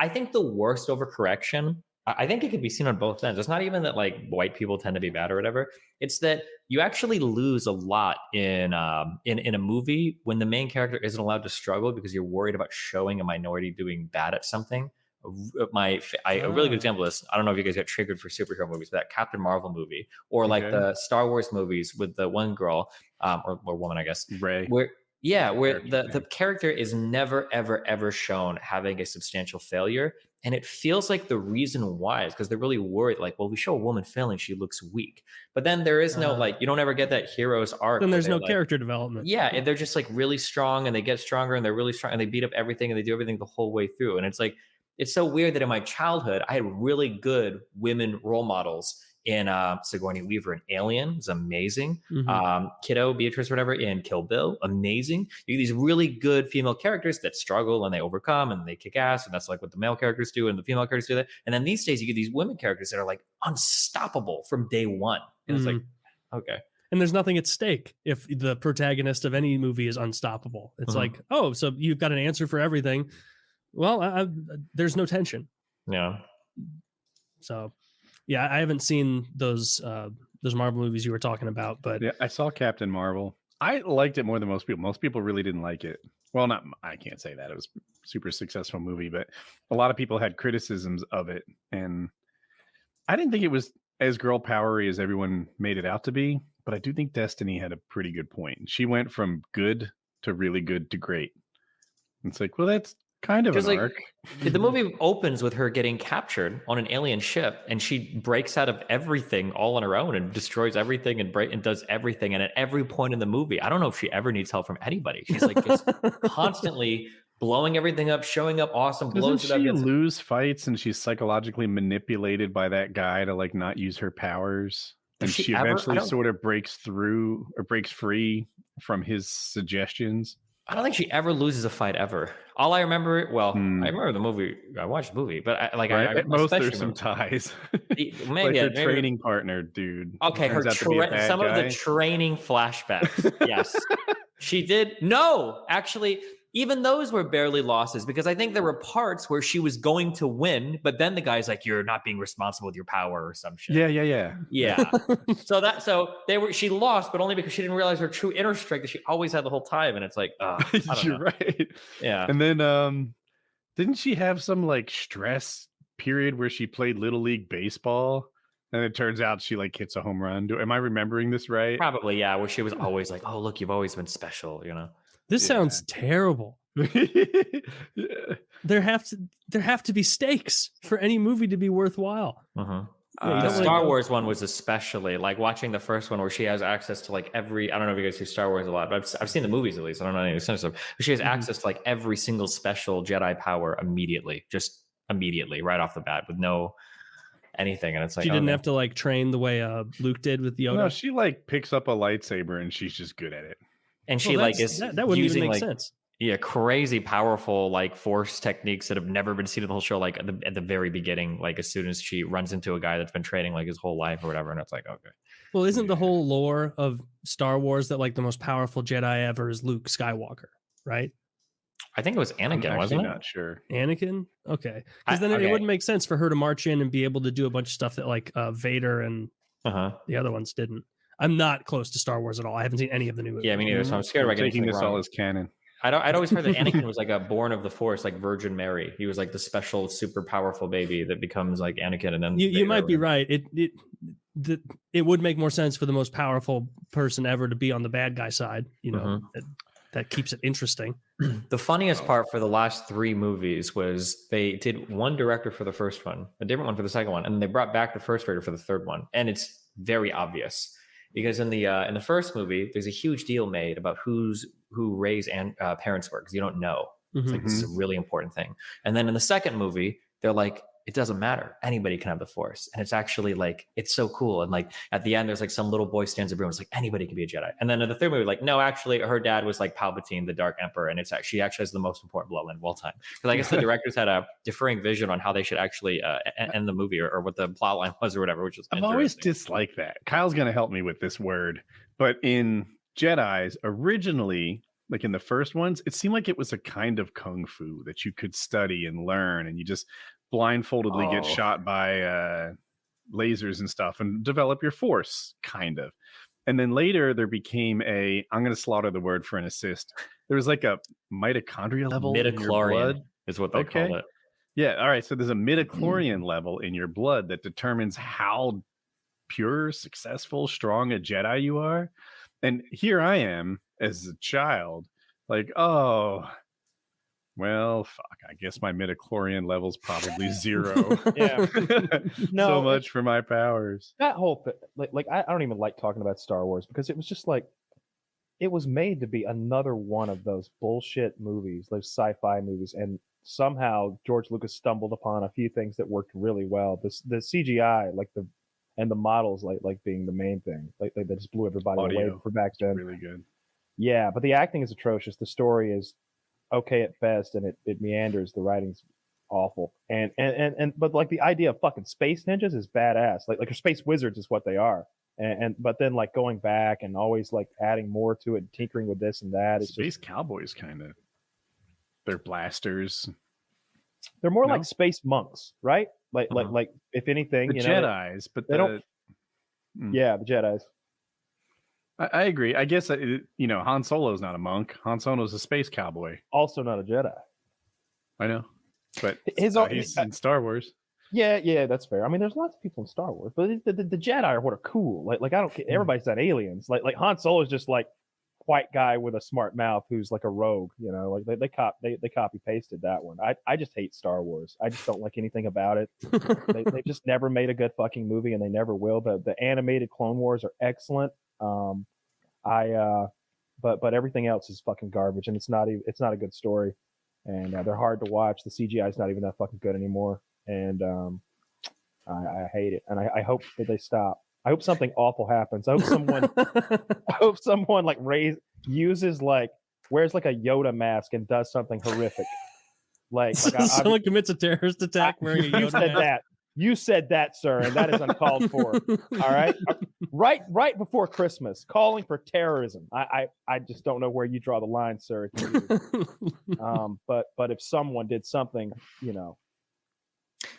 I think the worst overcorrection, I think it could be seen on both ends. It's not even that like white people tend to be bad or whatever. It's that you actually lose a lot in a movie when the main character isn't allowed to struggle because you're worried about showing a minority doing bad at something. A really good example of this. I don't know if you guys get triggered for superhero movies, but that Captain Marvel movie or like the Star Wars movies with the one girl or woman, I guess, Ray. where the character is never ever shown having a substantial failure, and it feels like the reason why is because they're really worried. Like, well, we show a woman failing, she looks weak, but then there is no like you don't ever get that hero's arc. Then there's no like, character development. Yeah, and they're just like really strong, and they get stronger, and they're really strong, and they beat up everything, and they do everything the whole way through, and it's like. It's so weird that in my childhood, I had really good women role models in Sigourney Weaver in Alien, is amazing. Kiddo, Beatrice, whatever, in Kill Bill, amazing. You get these really good female characters that struggle and they overcome and they kick ass, and that's like what the male characters do and the female characters do that. And then these days, you get these women characters that are like unstoppable from day one. And it's like, okay. And there's nothing at stake if the protagonist of any movie is unstoppable. It's like, oh, so you've got an answer for everything. Well, there's no tension. Yeah. So, yeah, I haven't seen those Marvel movies you were talking about, but yeah, I saw Captain Marvel. I liked it more than most people. Most people really didn't like it. Well, I can't say that. It was a super successful movie, but a lot of people had criticisms of it. And I didn't think it was as girl powery as everyone made it out to be, but I do think Destiny had a pretty good point. She went from good to really good to great. It's like, well, that's kind of an arc. The movie opens with her getting captured on an alien ship, and she breaks out of everything all on her own and destroys everything and does everything. And at every point in the movie, I don't know if she ever needs help from anybody. She's like just constantly blowing everything up, showing up awesome, blows Doesn't it up. she lose fights and she's psychologically manipulated by that guy to like not use her powers? And she eventually sort of breaks through or breaks free from his suggestions. I don't think she ever loses a fight ever. All I remember, I remember the movie. I watched the movie, but at most there's some ties. Maybe like her training partner, dude. Okay, some of the training flashbacks. Yes, she did. No, actually, even those were barely losses because I think there were parts where she was going to win, but then the guy's like, "You're not being responsible with your power" or some shit. Yeah. She lost, but only because she didn't realize her true inner strength that she always had the whole time. And it's like, you're right. Yeah. And then, didn't she have some like stress period where she played Little League baseball? And it turns out she like hits a home run. Am I remembering this right? Probably, yeah. Where she was always like, "Oh, look, you've always been special," you know. This sounds terrible. Yeah. There have to be stakes for any movie to be worthwhile. The Star Wars one was especially like watching the first one where she has access to like every. I don't know if you guys see Star Wars a lot, but I've seen the movies at least. I don't know any of the stuff. But she has access to like every single special Jedi power immediately, right off the bat with no anything. And it's like she didn't have to like train the way Luke did with Yoda. No, she like picks up a lightsaber and she's just good at it. And she like is that wouldn't using even make like sense. Yeah, crazy powerful like force techniques that have never been seen in the whole show. Like at the very beginning, like as soon as she runs into a guy that's been training like his whole life or whatever, and it's like, okay. Well, isn't the whole lore of Star Wars that like the most powerful Jedi ever is Luke Skywalker, right? I think it was Anakin, wasn't it? Not sure. Anakin? Okay. Because then it wouldn't make sense for her to march in and be able to do a bunch of stuff that like Vader and the other ones didn't. I'm not close to Star Wars at all. I haven't seen any of the new movies. Yeah, me neither. So I'm scared about taking this all as canon. I'd always heard that Anakin was like a born of the Force, like Virgin Mary. He was like the special, super powerful baby that becomes like Anakin, and then you might be right. It would make more sense for the most powerful person ever to be on the bad guy side. You know, that keeps it interesting. The funniest part for the last three movies was they did one director for the first one, a different one for the second one, and they brought back the first director for the third one, and it's very obvious. Because in the first movie, there's a huge deal made about who Rey's parents were, because you don't know. It's like, this is a really important thing. And then in the second movie, they're like, it doesn't matter. Anybody can have the Force. And it's actually like, it's so cool. And like at the end, there's like some little boy stands up and it's like, anybody can be a Jedi. And then in the third movie, like, no, actually her dad was like Palpatine, the Dark Emperor. And she actually has the most important bloodline of all time. Because I guess the directors had a differing vision on how they should actually end the movie or what the plot line was or whatever, which is I've always disliked that. Kyle's going to help me with this word. But in Jedis, originally, like in the first ones, it seemed like it was a kind of kung fu that you could study and learn, and you just blindfoldedly get shot by lasers and stuff and develop your force, kind of. And then later there became I'm going to slaughter the word for an assist. There was like a mitochondria level in your blood. Is what they call it. Yeah. All right. So there's a midichlorian level in your blood that determines how pure, successful, strong a Jedi you are. And here I am as a child, like, oh, well, fuck, I guess my midichlorian level's probably 0. Yeah. No, so much for my powers. That whole thing, like I don't even like talking about Star Wars because it was just like, it was made to be another one of those bullshit movies, those sci-fi movies, and somehow George Lucas stumbled upon a few things that worked really well. The CGI, and the models, like being the main thing, like they just blew everybody away for back then. Really good. Yeah, but the acting is atrocious. The story is okay at best, and it meanders. The writing's awful, and but like the idea of fucking space ninjas is badass. Like your space wizards is what they are, and but then like going back and always like adding more to it, tinkering with this and that. It's space cowboys, kind of. They're blasters. They're more like space monks, right? Like if anything, the Jedis, but they don't. Yeah, the Jedis. I agree. I guess Han Solo's not a monk. Han Solo's a space cowboy. Also not a Jedi. I know, but he's in Star Wars. Yeah, that's fair. I mean, there's lots of people in Star Wars, but the Jedi are what are cool. Like I don't care. Everybody's got aliens. Like Han Solo is just like white guy with a smart mouth who's like a rogue. Like they copy pasted that one. I just hate Star Wars. I just don't like anything about it. they just never made a good fucking movie, and they never will. The animated Clone Wars are excellent. But everything else is fucking garbage, and it's not a good story, and they're hard to watch. The CGI is not even that fucking good anymore, and I hate it, and I hope that they stop. I hope something awful happens. I hope someone like uses like wears like a Yoda mask and does something horrific. Like someone commits a terrorist attack wearing a Yoda mask. You said that, sir, and that is uncalled for. All right, right before Christmas, calling for terrorism. I just don't know where you draw the line, sir. But if someone did something,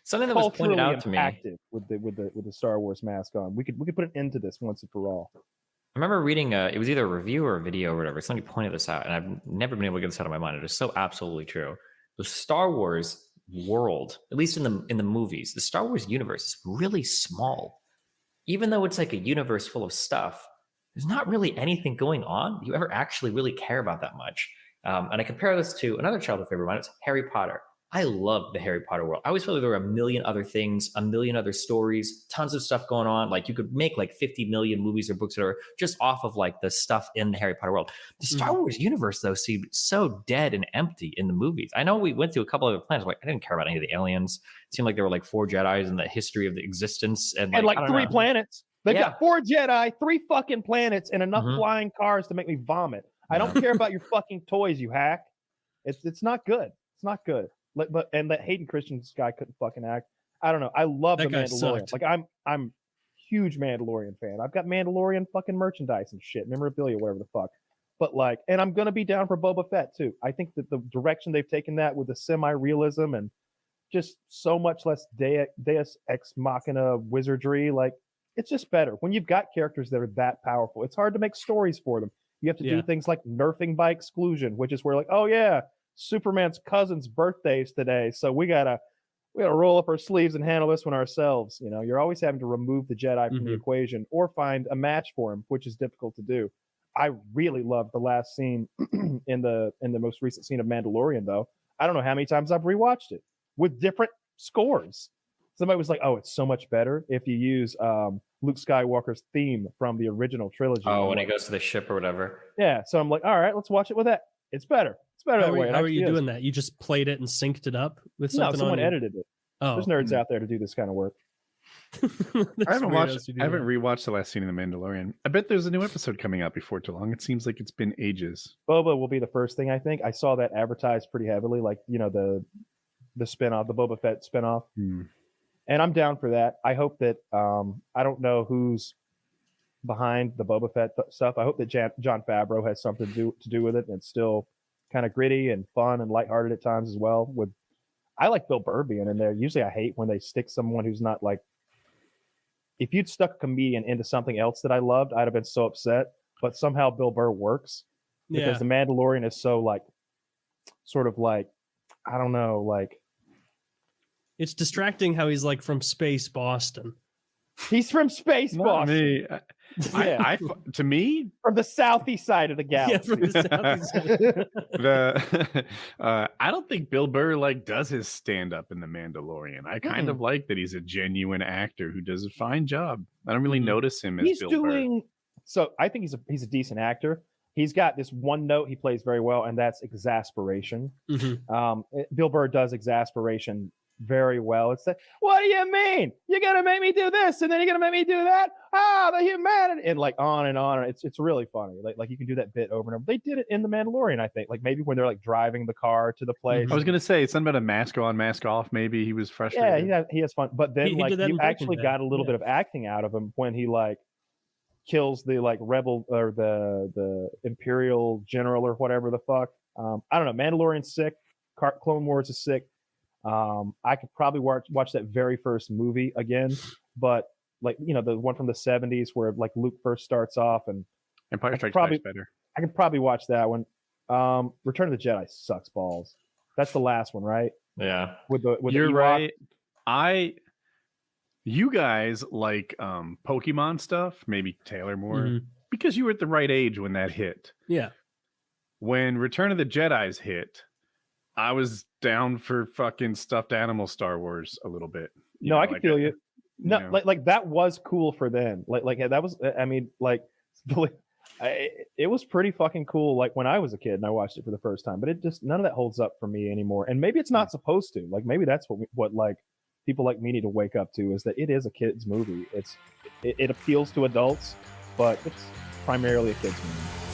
something that was pointed out to me with the Star Wars mask on, we could put an end to this once and for all. I remember reading it was either a review or a video or whatever. Somebody pointed this out, and I've never been able to get this out of my mind. It is so absolutely true. The Star Wars world, at least in the movies, the Star Wars universe is really small. Even though it's like a universe full of stuff, there's not really anything going on you ever actually really care about that much. And I compare this to another childhood favorite of mine. It's Harry Potter. I love the Harry Potter world. I always felt like there were a million other things, a million other stories, tons of stuff going on. Like you could make like 50 million movies or books that are just off of like the stuff in the Harry Potter world. The Star Wars universe, though, seemed so dead and empty in the movies. I know we went through a couple of planets. Like I didn't care about any of the aliens. It seemed like there were like 4 Jedis in the history of the existence. And like 3 planets. They've got 4 Jedi, 3 fucking planets, and enough flying cars to make me vomit. I don't care about your fucking toys, you hack. It's not good. It's not good. And that Hayden Christensen guy couldn't fucking act. I don't know. I love the Mandalorian. Sucked. Like I'm huge Mandalorian fan. I've got Mandalorian fucking merchandise and shit, memorabilia, whatever the fuck. But like, and I'm gonna be down for Boba Fett too. I think that the direction they've taken that with the semi-realism and just so much less Deus Ex Machina wizardry, like it's just better when you've got characters that are that powerful. It's hard to make stories for them. You have to do things like nerfing by exclusion, which is where like, oh yeah, Superman's cousin's birthday's today, so we gotta roll up our sleeves and handle this one ourselves. You're always having to remove the Jedi from the equation or find a match for him, which is difficult to do. I really loved the last scene in the most recent scene of Mandalorian, though. I don't know how many times I've rewatched it with different scores. Somebody was like, "Oh, it's so much better if you use Luke Skywalker's theme from the original trilogy." Oh, when he goes to the ship or whatever. Yeah, so I'm like, all right, let's watch it with that. It's better. It's better that way. How are you doing that? You just played it and synced it up with something? No, someone edited it. Oh, there's nerds out there to do this kind of work. I haven't rewatched the last scene of The Mandalorian. I bet there's a new episode coming out before too long. It seems like it's been ages. Boba will be the first thing, I think. I saw that advertised pretty heavily, like the spinoff, the Boba Fett spinoff. And I'm down for that. I hope that I don't know who's behind the Boba Fett stuff. I hope that Jon Favreau has something to do with it, and it's still kind of gritty and fun and lighthearted at times as well. I like Bill Burr being in there. Usually I hate when they stick someone who's not like, if you'd stuck a comedian into something else that I loved, I'd have been so upset. But somehow Bill Burr works because The Mandalorian is so like, sort of like, I don't know, like. It's distracting how he's like from space Boston. He's from space Boston. Me. To me, from the southeast side of the galaxy. Yeah, from the southeast side. I don't think Bill Burr like does his stand up in The Mandalorian. I kind of like that he's a genuine actor who does a fine job. I don't really notice him as Bill Burr. So I think he's a decent actor. He's got this one note he plays very well, and that's exasperation. Bill Burr does exasperation very well. It's like, what do you mean? You're gonna make me do this, and then you're gonna make me do that? The humanity, and like on and on. It's really funny. Like you can do that bit over and over. They did it in The Mandalorian, I think. Like maybe when they're like driving the car to the place. I was gonna say something about a mask on, mask off. Maybe he was frustrated. Yeah, he has fun. But then you actually got a little bit of acting out of him when he like kills the like rebel or the Imperial general or whatever the fuck. I don't know. Mandalorian's sick. Clone Wars is sick. I could probably watch that very first movie again, but like, you know, the one from the 70s where like Luke first starts off, and Empire Strikes Back better. I could probably watch that one. Return of the Jedi sucks balls. That's the last one, right? Yeah. You're right. You guys like Pokemon stuff, maybe Taylor more, because you were at the right age when that hit. Yeah. When Return of the Jedi's hit, I was down for fucking stuffed animal Star Wars a little bit. No, I can feel you. No, like that was cool for then. Like that was. I mean, like, it was pretty fucking cool. Like when I was a kid and I watched it for the first time, but it just none of that holds up for me anymore. And maybe it's not supposed to. Like maybe that's what like people like me need to wake up to, is that it is a kids movie. It appeals to adults, but it's primarily a kids movie.